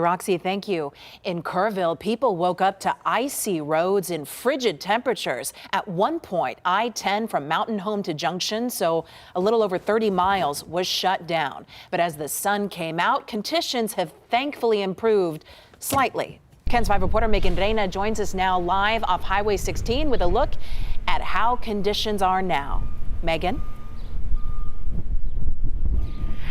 Roxy, thank you. In Kerrville, people woke up to icy roads and frigid temperatures. At one point, I-10 from Mountain Home to Junction, so a little over 30 miles, was shut down. But as the sun came out, conditions have thankfully improved slightly. KENS 5 reporter Megan Reyna joins us now live off Highway 16 with a look at how conditions are now. Megan?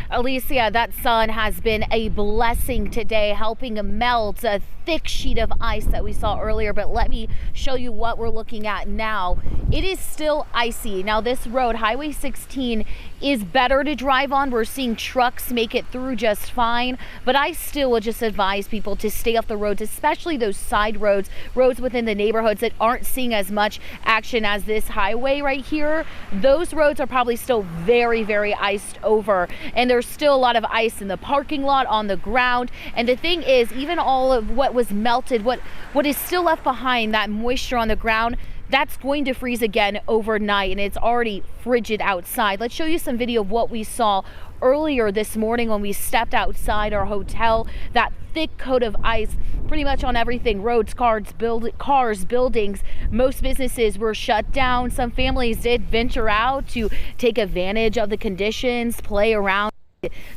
Alicia, that sun has been a blessing today, helping melt a thick sheet of ice that we saw earlier. But let me show you what we're looking at now. It is still icy. Now this road, Highway 16, is better to drive on. We're seeing trucks make it through just fine, but I still would just advise people to stay off the roads, especially those side roads, roads within the neighborhoods that aren't seeing as much action as this highway right here. Those roads are probably still very, very iced over, and there's still a lot of ice in the parking lot, on the ground. And the thing is, even all of what was melted, what is still left behind, that moisture on the ground, that's going to freeze again overnight, and it's already frigid outside. Let's show you some video of what we saw earlier this morning when we stepped outside our hotel. That thick coat of ice pretty much on everything: roads, cars, buildings. Most businesses were shut down. Some families did venture out to take advantage of the conditions, play around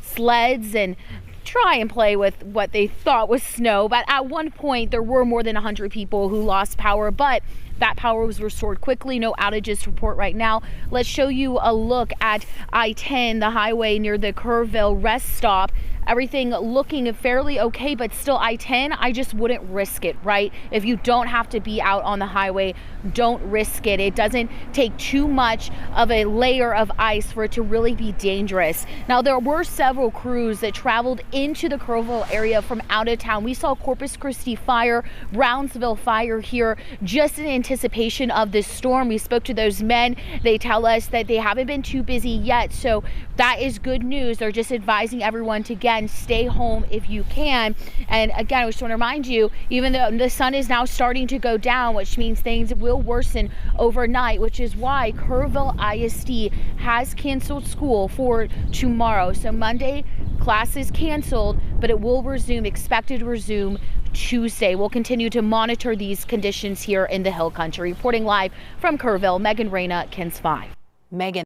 sleds and try and play with what they thought was snow. But at one point there were more than 100 people who lost power, but that power was restored quickly. No outages to report right now. Let's show you a look at I-10, the highway near the Kerrville rest stop. Everything looking fairly okay, but still I-10, I just wouldn't risk it, right? If you don't have to be out on the highway, don't risk it. It doesn't take too much of a layer of ice for it to really be dangerous. Now, there were several crews that traveled into the Kerrville area from out of town. We saw Corpus Christi fire, Brownsville fire here, just in anticipation of this storm. We spoke to those men. They tell us that they haven't been too busy yet, so that is good news. They're just advising everyone to stay home if you can. And again, I just want to remind you, even though the sun is now starting to go down, which means things will worsen overnight, which is why Kerrville ISD has canceled school for tomorrow. So Monday, class is canceled, but it will resume, expected to resume Tuesday. We'll continue to monitor these conditions here in the Hill Country. Reporting live from Kerrville, Megan Reyna, KENS 5. Megan.